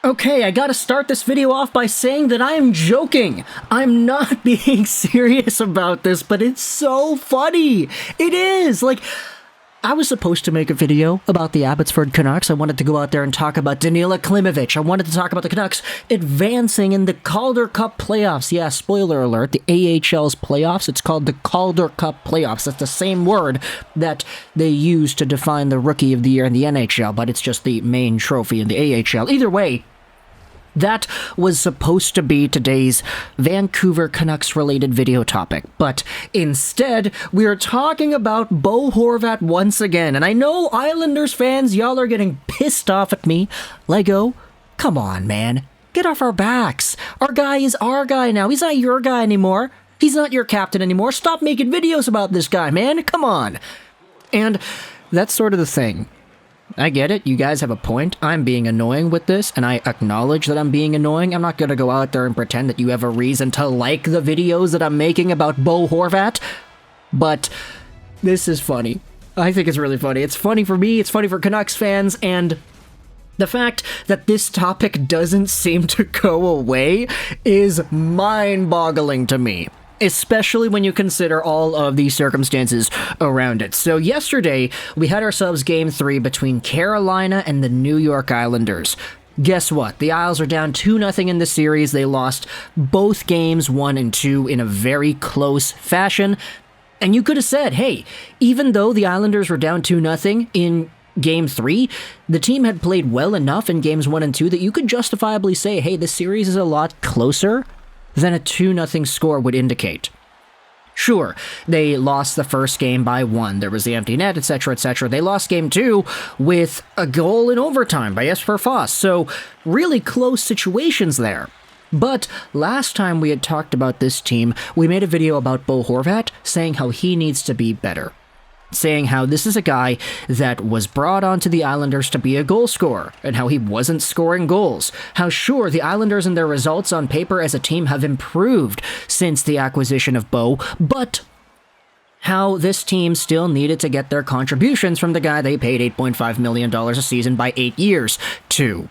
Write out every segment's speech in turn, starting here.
Okay, I gotta start this video off by saying that I am joking. I'm not being serious about this, but it's so funny. It is! Like, I was supposed to make a video about the Abbotsford Canucks. I wanted to go out there and talk about Danila Klimovich. I wanted to talk about the Canucks advancing in the Calder Cup Playoffs. Yeah, spoiler alert, the AHL's playoffs, it's called the Calder Cup Playoffs. That's the same word that they use to define the Rookie of the Year in the NHL, but it's just the main trophy in the AHL. Either way, that was supposed to be today's Vancouver Canucks-related video topic, but instead, we are talking about Bo Horvat once again, and I know Islanders fans, y'all are getting pissed off at me. Lego, come on, man. Get off our backs. Our guy is our guy now. He's not your guy anymore. He's not your captain anymore. Stop making videos about this guy, man. Come on. And that's sort of the thing. I get it, you guys have a point. I'm being annoying with this, and I acknowledge that I'm being annoying. I'm not gonna go out there and pretend that you have a reason to like the videos that I'm making about Bo Horvat, but this is funny. I think it's really funny. It's funny for me, it's funny for Canucks fans, and the fact that this topic doesn't seem to go away is mind-boggling to me, especially when you consider all of the circumstances around it. So yesterday, we had ourselves Game 3 between Carolina and the New York Islanders. Guess what? The Isles are down 2-0 in the series. They lost both games 1 and 2 in a very close fashion. And you could have said, hey, even though the Islanders were down 2-0 in Game 3, the team had played well enough in Games 1 and 2 that you could justifiably say, hey, this series is a lot closer than a 2-0 score would indicate. Sure, they lost the first game by 1. There was the empty net, etc., etc. They lost Game 2 with a goal in overtime by Jesper Foss, so really close situations there. But last time we had talked about this team, we made a video about Bo Horvat saying how he needs to be better. Saying how this is a guy that was brought onto the Islanders to be a goal scorer, and how he wasn't scoring goals. How sure, the Islanders and their results on paper as a team have improved since the acquisition of Bo, but how this team still needed to get their contributions from the guy they paid $8.5 million a season by 8 years to.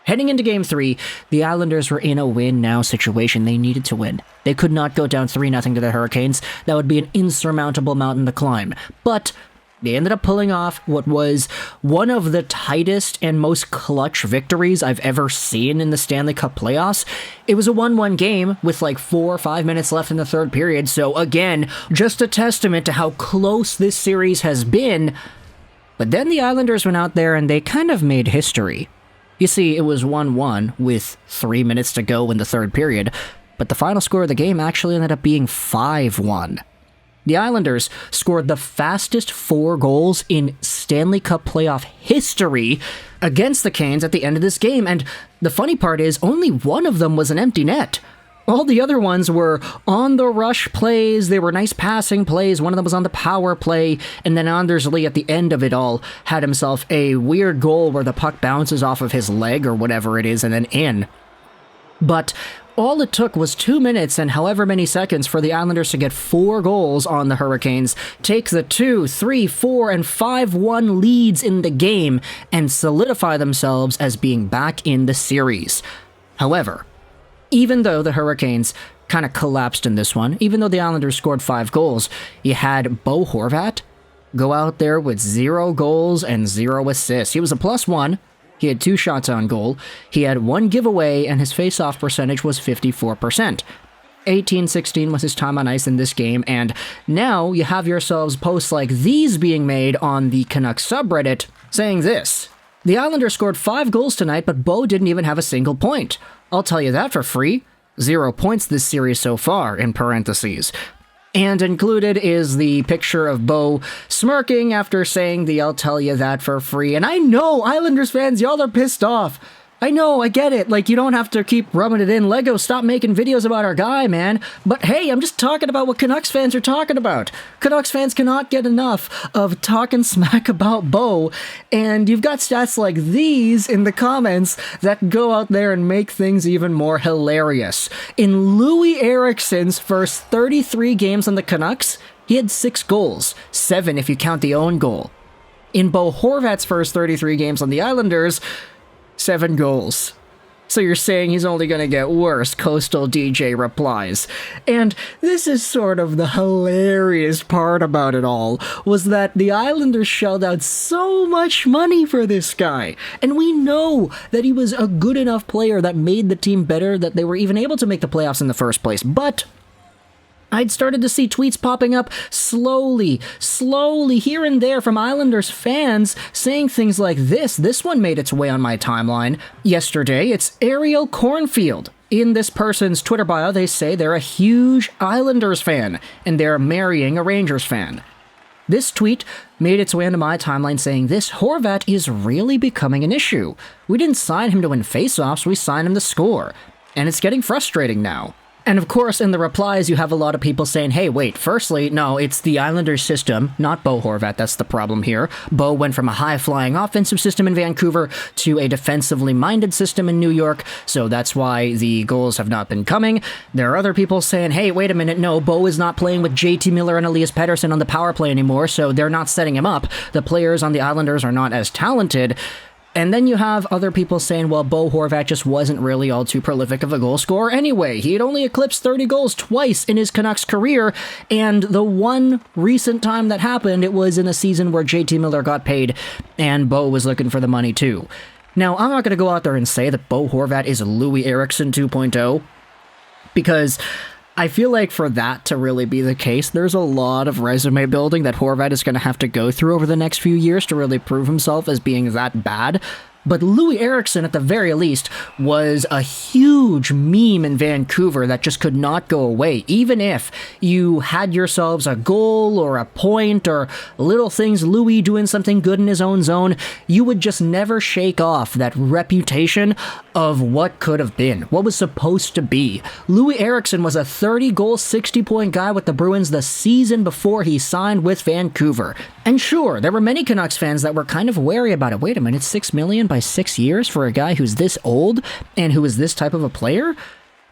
Heading into Game 3, the Islanders were in a win-now situation. They needed to win. They could not go down 3-0 to the Hurricanes. That would be an insurmountable mountain to climb. But they ended up pulling off what was one of the tightest and most clutch victories I've ever seen in the Stanley Cup Playoffs. It was a 1-1 game with like 4 or 5 minutes left in the third period. So again, just a testament to how close this series has been. But then the Islanders went out there and they kind of made history. You see, it was 1-1 with 3 minutes to go in the third period, but the final score of the game actually ended up being 5-1. The Islanders scored the fastest 4 goals in Stanley Cup playoff history against the Canes at the end of this game, and the funny part is only one of them was an empty net. All the other ones were on-the-rush plays, they were nice passing plays, one of them was on the power play, and then Anders Lee at the end of it all had himself a weird goal where the puck bounces off of his leg or whatever it is and then in. But all it took was 2 minutes and however many seconds for the Islanders to get 4 goals on the Hurricanes, take the 2, 3, 4, and 5-1 leads in the game, and solidify themselves as being back in the series. However, even though the Hurricanes kind of collapsed in this one, even though the Islanders scored 5 goals, you had Bo Horvat go out there with 0 goals and 0 assists. He was a +1. He had 2 shots on goal. He had 1 giveaway, and his face-off percentage was 54%. 18-16 was his time on ice in this game, and now you have yourselves posts like these being made on the Canucks subreddit saying this: the Islanders scored 5 goals tonight, but Bo didn't even have a single point. I'll tell you that for free. 0 points this series so far, in parentheses. And included is the picture of Bo smirking after saying the I'll tell you that for free. And I know, Islanders fans, y'all are pissed off. I know, I get it. Like, you don't have to keep rubbing it in. Lego, stop making videos about our guy, man. But hey, I'm just talking about what Canucks fans are talking about. Canucks fans cannot get enough of talking smack about Bo. And you've got stats like these in the comments that go out there and make things even more hilarious. In LOUI Eriksson's first 33 games on the Canucks, he had 6 goals. 7 if you count the own goal. In Bo Horvat's first 33 games on the Islanders, 7 goals. So you're saying he's only gonna get worse, Coastal DJ replies. And this is sort of the hilarious part about it all, was that the Islanders shelled out so much money for this guy. And we know that he was a good enough player that made the team better, that they were even able to make the playoffs in the first place. But I'd started to see tweets popping up slowly, here and there from Islanders fans saying things like this. This one made its way on my timeline yesterday. It's Ariel Cornfield. In this person's Twitter bio, they say they're a huge Islanders fan, and they're marrying a Rangers fan. This tweet made its way into my timeline saying, this Horvat is really becoming an issue. We didn't sign him to win faceoffs, we signed him to score. And it's getting frustrating now. And of course, in the replies, you have a lot of people saying, hey, wait, firstly, no, it's the Islanders system, not Bo Horvat, that's the problem here. Bo went from a high-flying offensive system in Vancouver to a defensively-minded system in New York, so that's why the goals have not been coming. There are other people saying, hey, wait a minute, no, Bo is not playing with JT Miller and Elias Pettersson on the power play anymore, so they're not setting him up. The players on the Islanders are not as talented. And then you have other people saying, well, Bo Horvat just wasn't really all too prolific of a goal scorer anyway. He had only eclipsed 30 goals twice in his Canucks career, and the one recent time that happened, it was in a season where JT Miller got paid, and Bo was looking for the money too. Now, I'm not going to go out there and say that Bo Horvat is LOUI Eriksson 2.0, because I feel like for that to really be the case, there's a lot of resume building that Horvat is going to have to go through over the next few years to really prove himself as being that bad. But LOUI Eriksson, at the very least, was a huge meme in Vancouver that just could not go away. Even if you had yourselves a goal or a point or little things, LOUI doing something good in his own zone, you would just never shake off that reputation of what could have been, what was supposed to be. LOUI Eriksson was a 30-goal, 60-point guy with the Bruins the season before he signed with Vancouver. And sure, there were many Canucks fans that were kind of wary about it. Wait a minute, $6 million by 6 years for a guy who's this old and who is this type of a player?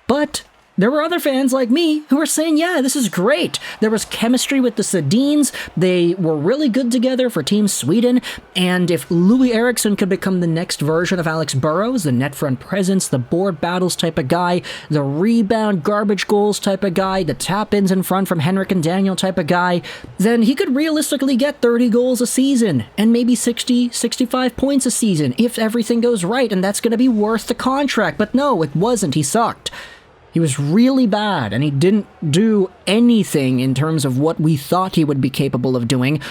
But there were other fans like me who were saying, yeah, this is great. There was chemistry with the Sedins. They were really good together for Team Sweden. And if LOUI Eriksson could become the next version of Alex Burrows, the net front presence, the board battles type of guy, the rebound garbage goals type of guy, the tap-ins in front from Henrik and Daniel type of guy, then he could realistically get 30 goals a season and maybe 60, 65 points a season if everything goes right, and that's going to be worth the contract. But no, it wasn't. He sucked. He was really bad, and he didn't do anything in terms of what we thought he would be capable of doing.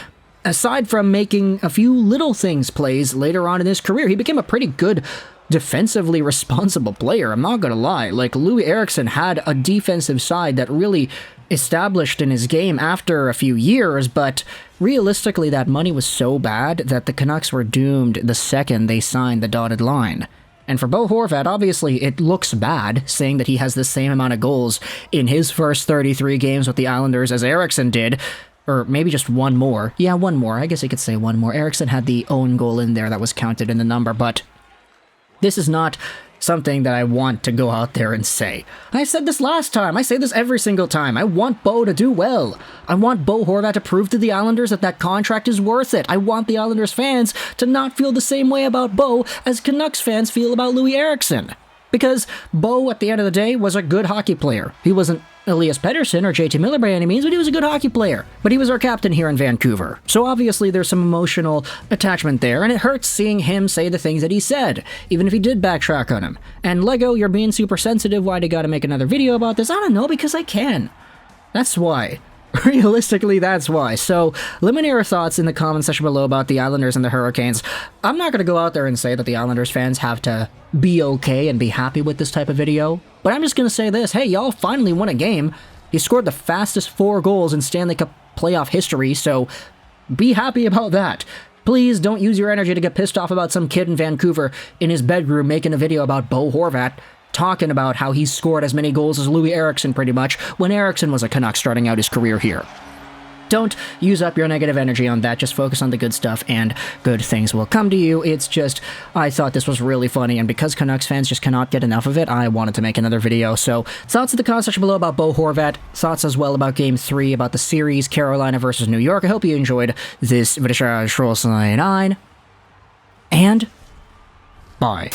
Aside from making a few little things plays later on in his career, he became a pretty good defensively responsible player, I'm not gonna lie. Like, LOUI Eriksson had a defensive side that really established in his game after a few years, but realistically that money was so bad that the Canucks were doomed the second they signed the dotted line. And for Bo Horvat, obviously, it looks bad, saying that he has the same amount of goals in his first 33 games with the Islanders as Eriksson did. Or maybe just one more. Yeah, one more. I guess you could say one more. Eriksson had the own goal in there that was counted in the number, but this is not something that I want to go out there and say. I said this last time. I say this every single time. I want Bo to do well. I want Bo Horvat to prove to the Islanders that that contract is worth it. I want the Islanders fans to not feel the same way about Bo as Canucks fans feel about LOUI Eriksson. Because Bo, at the end of the day, was a good hockey player. He wasn't Elias Pettersson or JT Miller by any means, but he was a good hockey player. But he was our captain here in Vancouver. So obviously there's some emotional attachment there, and it hurts seeing him say the things that he said, even if he did backtrack on him. And Lego, you're being super sensitive. Why do you gotta make another video about this? I don't know, because I can. That's why. Realistically, that's why. So, let me know your thoughts in the comment section below about the Islanders and the Hurricanes. I'm not going to go out there and say that the Islanders fans have to be okay and be happy with this type of video, but I'm just going to say this. Hey, y'all finally won a game. You scored the fastest 4 goals in Stanley Cup playoff history, so be happy about that. Please don't use your energy to get pissed off about some kid in Vancouver in his bedroom making a video about Bo Horvat, talking about how he's scored as many goals as LOUI Eriksson pretty much, when Eriksson was a Canuck starting out his career here. Don't use up your negative energy on that, just focus on the good stuff and good things will come to you. It's just, I thought this was really funny, and because Canucks fans just cannot get enough of it, I wanted to make another video. So, thoughts in the comment section below about Bo Horvat, thoughts as well about Game 3, about the series, Carolina versus New York. I hope you enjoyed this video, and bye.